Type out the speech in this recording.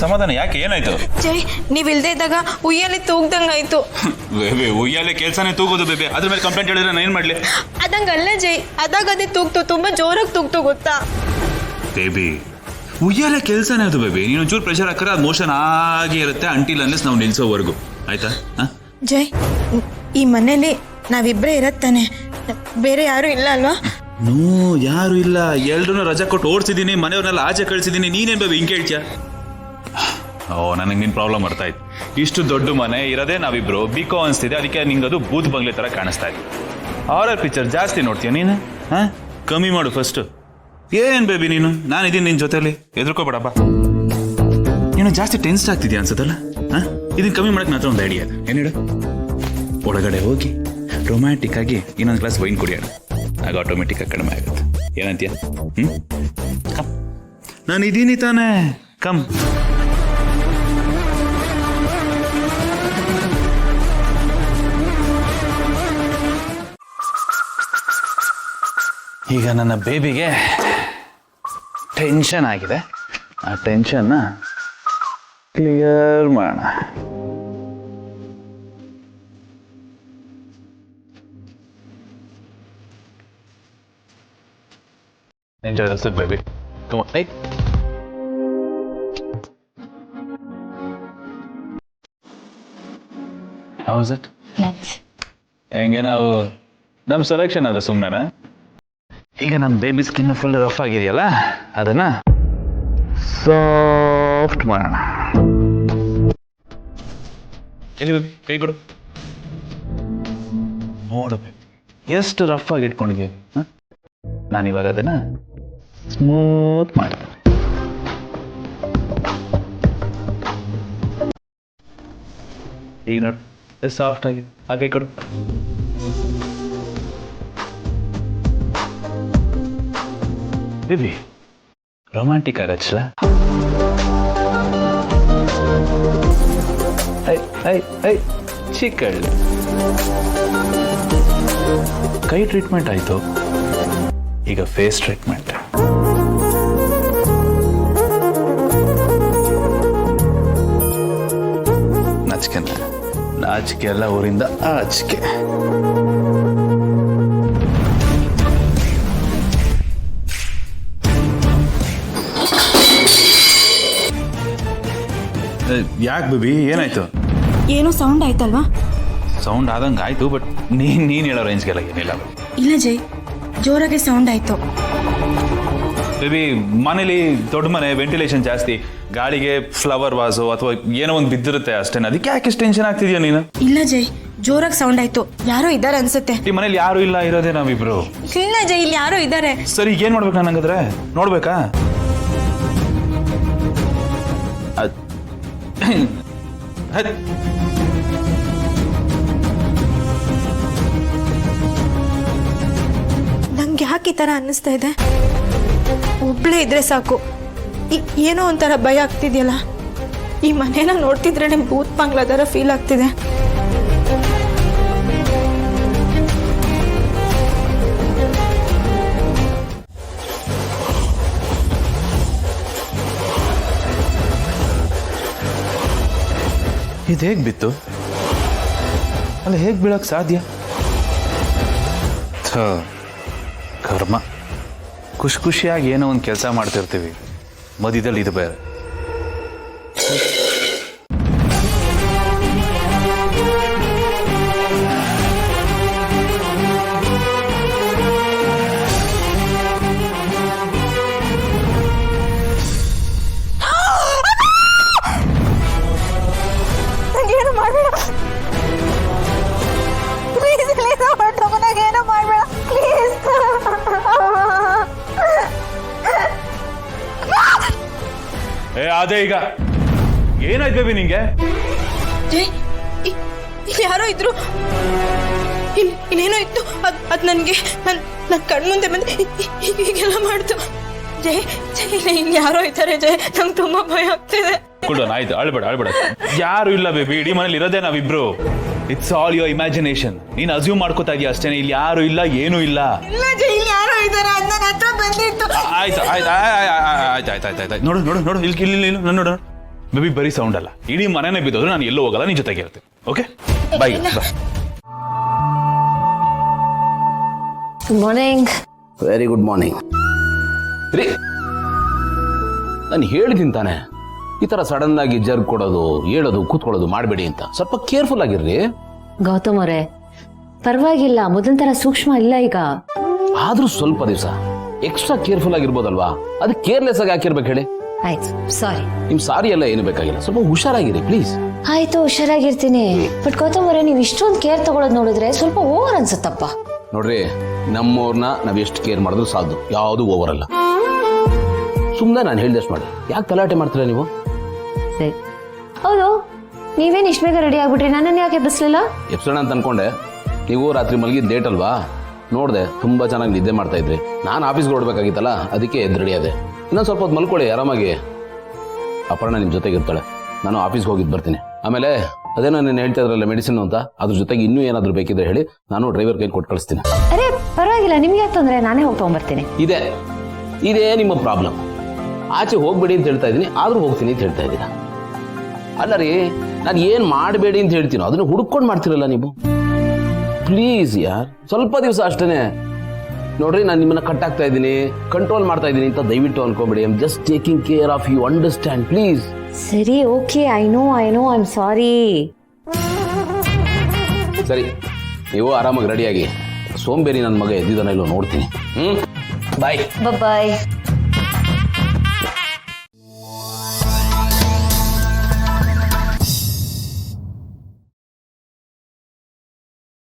ಸಮಾಧಾನ, ಯಾಕೆ, ಏನಾಯ್ತು? ಜೈ, ನೀವ್ ಇಲ್ದೇ ಇದ್ದಾಗ ಉಯ್ಯಾಲೆ ತೂಗ್ದಂಗಾಯ್ತು. ಬೇಬಿ ಉಯ್ಯಾಲೆ ಕೆಲ್ಸನೇ ತೂಗೋದು ಬೇಬಿ, ಅದ್ರ ಮೇಲೆ ಕಂಪ್ಲೇಂಟ್ ಹೇಳಿದ್ರೆ ನಾನು ಏನ್ ಮಾಡ್ಲಿ? ಅದಂಗಲ್ಲ ಜೈ, ಅದೇ ತೂಗ್ತು, ತುಂಬಾ ಜೋರಾಗಿ ತೂಗ್ತು ಗೊತ್ತಾ? ಬೇಬಿ ಉಯ್ಯಾಲೆ ಕೆಲ್ಸನೇ ಅದು ಬೇಬಿ, ನೀನು ಒಂಚೂರು ಪ್ರೆಷರ್ ಹಾಕಿದ್ರೆ ಅದು ಮೋಷನ್ ಆಗೇ ಇರುತ್ತೆ ಅಂಟಿಲ್ ಅನ್ಲೆಸ್ ನಾವು ನಿಲ್ಸೋವರೆಗೂ, ಆಯ್ತಾ? ಜೈ, ಈ ಮನೇಲಿ ನಾವಿಬ್ರೇ ಇರತ್ತಾನೆ, ಬೇರೆ ಯಾರು ಇಲ್ಲ ಅಲ್ವಾ? ನೋ, ಯಾರು ಇಲ್ಲ, ಎಲ್ರೂ ರಜಾ ಕೊಟ್ಟು ಓಡಿಸಿದೀನಿ, ಮನೆಯವ್ರನ್ನೆಲ್ಲ ಆಚೆ ಕಳಿಸಿದೀನಿ. ನೀನೇನ್ ಬೇಬಿ ಹಿಂಗೆ ಹೇಳ್ತೀಯ? ಓ, ನನಗೆ ನಿನ್ ಪ್ರಾಬ್ಲಮ್ ಅರ್ಥ ಆಯ್ತು. ಇಷ್ಟು ದೊಡ್ಡ ಮನೆ ಇರೋದೇ ನಾವಿಬ್ರು, ಬಿಕೋ ಅನಿಸ್ತಿದೆ, ಅದಕ್ಕೆ ನಿಂಗದು ಬೂತ್ ಬಂಗ್ಲೆ ತರ ಕಾಣಿಸ್ತಾ ಇದೆ. ಹಾರರ್ ಪಿಕ್ಚರ್ ಜಾಸ್ತಿ ನೋಡ್ತೀಯ ನೀನು? ಕಮ್ಮಿ ಮಾಡು ಫಸ್ಟ್. ಏನ್ ಬೇಬಿ ನೀನು, ನಾನಿದ್ದೀನಿ ನಿನ್ ಜೊತೆಲಿ, ಎದ್ರುಕೋಬೇಡಪ್ಪ. ನೀನು ಜಾಸ್ತಿ ಟೆನ್ಸ್ ಆಗ್ತಿದ್ಯಾ ಅನ್ಸತ್ತಲ್ಲ? ಇದನ್ನ ಕಮ್ಮಿ ಮಾಡಕ್ ನನ್ನ ಹತ್ರ ಒಂದು ಐಡಿಯಾ ಇದೆ. ಏನ್ ಹೇಳು? ಒಳಗಡೆ ಹೋಗಿ ರೊಮ್ಯಾಂಟಿಕ್ ಆಗಿ ಇನ್ನೊಂದು ಗ್ಲಾಸ್ ವೈನ್ ಕುಡಿಯೋಣ, ಆಗ ಆಟೋಮೆಟಿಕ್ ಆಗಿ ಕಡಿಮೆ ಆಗುತ್ತೆ. ಏನಂತೀಯ? ಕಮ್, ನಾನು ಇದೀನಿ ತಾನೇ, ಕಮ್. ಈಗ ನನ್ನ ಬೇಬಿಗೆ ಟೆನ್ಷನ್ ಆಗಿದೆ, ಆ ಟೆನ್ಷನ್ನ ಕ್ಲಿಯರ್ ಮಾಡೋಣ. Enjoy the sip, baby. Come on, hey. How was it? Nice. ಹೆಂಗೆ ನಾವು ನಮ್ಮ ಸೆಲೆಕ್ಷನ್ ಅದ ಸುಮ್ಮನೆ. ಈಗ ನಮ್ಮ ಬೇಬಿ ಸ್ಕಿನ್ ಫುಲ್ ರಫ್ ಆಗಿದೆಯಲ್ಲ, ಅದನ್ನ ಸಾಫ್ಟ್ ಮಾಡೋಣ. ಎಲ್ಲಿ ಬೇಬಿ, ಕೈ ಕೊಡು. ನೋಡು ಎಷ್ಟು ರಫ್ ಆಗಿ ಇಟ್ಕೊಂಡಿದ್ದೀವಿ. ನಾನಿವಾಗ ಅದನ್ನ ಸ್ಮೂತ್ ಮಾಡ್ತೀನಿ. ಈಗ ನೋಡು ಎಷ್ಟು ಸಾಫ್ಟ್ ಆಗಿದೆ, ಹಾಗೆ ಕೊಡು. Baby romantic ಆಗಚ್ಚಲ? ಚಿಕ್ಕಳ್ಳಿ ಕೈ ಟ್ರೀಟ್ಮೆಂಟ್ ಆಯ್ತು, ಈಗ ಫೇಸ್ ಟ್ರೀಟ್ಮೆಂಟ್. ನಾಚಿಕೆ ಎಲ್ಲ ಊರಿಂದ ಆಚಿಕೆ. ಯಾಕೆ ಬೇಬಿ, ಏನಾಯ್ತು? ಏನೋ ಸೌಂಡ್ ಆಯ್ತಲ್ವಾ? ಸೌಂಡ್ ಆದಂಗೆ ಆಯ್ತು, ಬಟ್ ನೀನ್ ಹೇಳೋ ರೇಂಜ್ಗೆಲ್ಲ ಏನಿಲ್ಲ. ಇಲ್ಲ ಜೈ, ಜೋರಾಗಿ ಸೌಂಡ್ ಆಯ್ತು. ಬೇಬಿ ಮನೇಲಿ ದೊಡ್ಡ ಮನೆ, ವೆಂಟಿಲೇಷನ್ ಜಾಸ್ತಿ, ಗಾಳಿಗೆ ಫ್ಲವರ್ ವಾಸು ಅಥವಾ ಏನೋ ಒಂದು ಬಿದ್ದಿರುತ್ತೆ ಅಷ್ಟೇ, ಅದಕ್ಕೆ ಯಾಕೆ ಟೆನ್ಷನ್ ಆಗ್ತಿದ್ಯಾ ನೀನು? ಇಲ್ಲ ಜೈ, ಜೋರಾಗಿ ಸೌಂಡ್ ಆಯ್ತು, ಯಾರೋ ಇದ್ದಾರೆ ಅನ್ಸುತ್ತೆ. ಈ ಮನೇಲಿ ಯಾರು ಇಲ್ಲ, ಇರೋದೇ ನಾವಿಬ್ರು. ಇಲ್ಲ ಜೈ, ಇಲ್ಲಿ ಯಾರೋ ಇದ್ದಾರೆ. ಸರಿ, ಈಗ ಏನ್ ಮಾಡ್ಬೇಕು ನಾನು ಹಂಗಾದ್ರೆ? ನೋಡ್ಬೇಕಾ? ನಂಗೆ ಯಾಕೆ ಈ ತರ ಅನ್ನಿಸ್ತಾ ಇದೆ? ಒಬ್ಳೇ ಇದ್ರೆ ಸಾಕು, ಏನೋ ಒಂಥರ ಭಯ ಆಗ್ತಿದ್ಯಲ್ಲ. ಈ ಮನೇನ ನೋಡ್ತಿದ್ರೆ ನಿಮ್ ಭೂತ್ ಬಾಂಗ್ಲಾ ತರ ಫೀಲ್ ಆಗ್ತಿದೆ. ಇದು ಹೇಗೆ ಬಿತ್ತು? ಅಲ್ಲ, ಹೇಗೆ ಬೀಳಕ್ ಸಾಧ್ಯ? ಕರ್ಮ. ಖುಷಿಯಾಗಿ ಏನೋ ಒಂದು ಕೆಲಸ ಮಾಡ್ತಿರ್ತೀವಿ, ಮಧ್ಯದಲ್ಲಿ ಇದು ಬೇರೆ. ಏನು ಮಾಡಬೇಡ ಪ್ಲೀಸ್, ಏನು ಮಾಡಬೇಡ ಪ್ಲೀಸ್. ಅದೇ ಈಗ ಏನಾಯ್ತು ಬೇಬಿ ನಿಂಗೆ? ಇಲ್ಲಿ ಯಾರೋ ಇದ್ರು, ಇನ್ನೇನೋ ಇತ್ತು, ಅದ್ ನನ್ಗೆ ನನ್ನ ಕಣ್ಮುಂದೆ ಬಂದು ಹೀಗೆಲ್ಲ ಮಾಡ್ತು. ಜೈ ಜೈ, ಇಲ್ಲಿ ಯಾರೋ ಇದ್ದಾರೆ ಜೈ, ನಂಗೆ ತುಂಬಾ ಭಯ ಆಗ್ತಿದೆ. ಆಯ್ತು, ಅಳ್ಬೇಡ. ಯಾರು ಇಲ್ಲ ಬೇಬಿ, ಇಡೀ ಮನೇಲಿ ಇರೋದೇ ನಾವಿಬ್ರು. It's all your imagination. ನೀನು ಅಸ್ಯೂಮ್ ಮಾಡ್ಕೋತಾ ಇದೀಯ ಅಷ್ಟೇನೆ. ಇಲ್ಲಿ ಯಾರು ಇಲ್ಲ, ಏನೂ ಇಲ್ಲ. ಇಲ್ಲ ಜೈ, ಇಲ್ಲಿ ಯಾರೋ ಇದ್ದಾರೆ, ಅದು ನನ್ನ ಹತ್ರ ಬಂದಿತ್ತು. ಆಯ್ತು ಆಯ್ತು ಆಯ್ತು ಆಯ್ತು ಆಯ್ತು ಆಯ್ತು ನೋಡು ನೋಡು ನೋಡು, ಇಲ್ಲಿ ಇಲ್ಲಿ ಇಲ್ಲ ನೋಡು. ಬೇಬಿ ಬರೀ ಸೌಂಡ್ ಅಲ್ಲ, ಇಡೀ ಮನೆನೇ ಬಿದ್ದೋದ್ರೆ ನಾನು ಎಲ್ಲೂ ಹೋಗಲ್ಲ, ನಿನ್ ಜೊತೆಗೆ ಇರ್ತೀನಿ. Okay by. Good morning. Very good morning ರೀ. ನಾನು ಹೇಳಿದ್ದೀನಿ ತಾನೆ, ಈ ಥರ ಸಡನ್ ಆಗಿ ಜರ್ಗ್ ಕೊಡೋದು, ಹೇಳೋದು, ಕೂತ್ಕೊಳ್ಳೋದು ಮಾಡಬೇಡಿ ಅಂತ. ಸ್ವಲ್ಪ ಕೇರ್ಫುಲ್ ಆಗಿರ್ರಿ. ಗೌತಮ್ ಅವರೇ, ಪರವಾಗಿಲ್ಲ, ಮೊದಲ ತರ ಸೂಕ್ಷ್ಮ ಇಲ್ಲ ಈಗ. ಆದ್ರೂ ಸ್ವಲ್ಪ ದಿವಸ ಎಕ್ಸ್ಟ್ರಾ ಕೇರ್ಫುಲ್ ಆಗಿರ್ಬೋದಲ್ವಾ? ಅದು ಕೇರ್ಲೆಸ್ ಆಗಿ ಹಾಕಿರ್ಬೇಕು ಹೇಳಿ. ಆಯ್ತು, ಸಾರಿ. ನಿಮ್ ಸಾರಿ ಎಲ್ಲ ಏನು ಬೇಕಾಗಿಲ್ಲ, ಸ್ವಲ್ಪ ಹುಷಾರಾಗಿರಿ ಪ್ಲೀಸ್. ಆಯ್ತು, ಹುಷಾರಾಗಿರ್ತೀನಿ. ಬಟ್ ಗೌತಮ್ ಅವರೇ, ನೀವು ಇಷ್ಟೊಂದು ಕೇರ್ ತಗೊಳೋದು ನೋಡಿದ್ರೆ ಸ್ವಲ್ಪ ಓವರ್ ಅನ್ಸುತ್ತಪ್ಪ. ನೋಡ್ರಿ, ನಮ್ಮವ್ರನ್ನ ನಾವ್ ಎಷ್ಟು ಕೇರ್ ಮಾಡಿದ್ರು ಸಾಲದು, ಯಾವುದು ಓವರ್ ಅಲ್ಲ. ಸುಮ್ಮನೆ ನಾನು ಹೇಳ್ದಷ್ಟು ಮಾಡಿ, ಯಾಕೆ ತಲಾಟೆ ಮಾಡ್ತೀರಾ ನೀವು? ಸರಿ. ಹೌದು, ನೀವೇನು ಇಷ್ಟ ಬೇಗ ರೆಡಿ ಆಗ್ಬಿಟ್ರಿ? ನನ್ನನ್ನು ಯಾಕೆ ಎಬ್ಬಿಸ್ಲಿಲ್ಲ? ಎಪ್ಸೋಣ ಅಂತ ಅನ್ಕೊಂಡೆ. ನೀವು ರಾತ್ರಿ ಮಲಗಿದ್ ಲೇಟ್ ಅಲ್ವಾ, ನೋಡ್ದೆ ತುಂಬಾ ಚೆನ್ನಾಗಿ ನಿದ್ದೆ ಮಾಡ್ತಾ ಇದ್ರಿ. ನಾನು ಆಫೀಸ್ಗೆ ಹೊರಡ್ಬೇಕಾಗಿತ್ತಲ್ಲ, ಅದಕ್ಕೆ ಎದ್ದು ರೆಡಿ ಆದೆ. ಇನ್ನೊಂದು ಸ್ವಲ್ಪ ಹೊತ್ತು ಮಲ್ಕೊಳ್ಳಿ ಆರಾಮಾಗಿ. ಅಪರ್ಣ ನಿಮ್ ಜೊತೆಗೆ ಇರ್ತಾಳೆ, ನಾನು ಆಫೀಸ್ಗೆ ಹೋಗಿದ್ದು ಬರ್ತೀನಿ. ಆಮೇಲೆ ಅದೇನೋ ನೀನು ಹೇಳ್ತಾ ಇದ್ರಲ್ಲ ಮೆಡಿಸಿನ್ ಅಂತ, ಅದ್ರ ಜೊತೆಗೆ ಇನ್ನೂ ಏನಾದರೂ ಬೇಕಿದ್ರೆ ಹೇಳಿ, ನಾನು ಡ್ರೈವರ್ ಕೈ ಕೊಟ್ಟು ಕಳಿಸ್ತೀನಿ. ಅರೆ ಪರವಾಗಿಲ್ಲ, ನಿಮ್ಗೆ ಯಾಕೆ ತೊಂದರೆ? ನಾನೇ ಹೋಗಿ ತಗೊಂಡ್ಬರ್ತೀನಿ. ಇದೇ ನಿಮ್ಮ ಪ್ರಾಬ್ಲಮ್. ಆಚೆ ಹೋಗ್ಬೇಡಿ ಅಂತ ಹೇಳ್ತಾ ಇದ್ದೀನಿ, ಆದ್ರೂ ಹೋಗ್ತೀನಿ ಅಂತ ಹೇಳ್ತಾ ಇದ್ದೀರಾ. ಅಲ್ಲ ರೀ, ನಾನು ಏನು ಮಾಡಬೇಡಿ ಅಂತ ಹೇಳ್ತೀನೋ ಅದನ್ನು ಹುಡುಕೊಂಡು ಮಾಡ್ತಿರಲ್ಲ ನೀವು. ಪ್ಲೀಸ್ ಯಾರ್, ಸ್ವಲ್ಪ ದಿವಸ ಅಷ್ಟೇನೆ ನೋಡ್ರಿ. ನಾನು ನಿಮ್ಮನ್ನ ಕಟ್ ಆಗ್ತಾ ಇದ್ದೀನಿ, ಕಂಟ್ರೋಲ್ ಮಾಡ್ತಾ ಇದ್ದೀನಿ ಅಂತ ದಯವಿಟ್ಟು ಅನ್ಕೋಬೇಡಿ. I am just taking care of you, understand please. ಸರಿ, okay, I know, I am sorry. ಸರಿ, ನೀವು ಆರಾಮಾಗಿ ರೆಡಿಯಾಗಿ. ಸೋಂಬೇರಿ ನನ್ನ ಮಗ ಎದ್ದಿದ್ದಾನೆ ಇಲ್ಲೋ ನೋಡ್ತೀನಿ. ಬಾಯ್ ಬಾಯ್.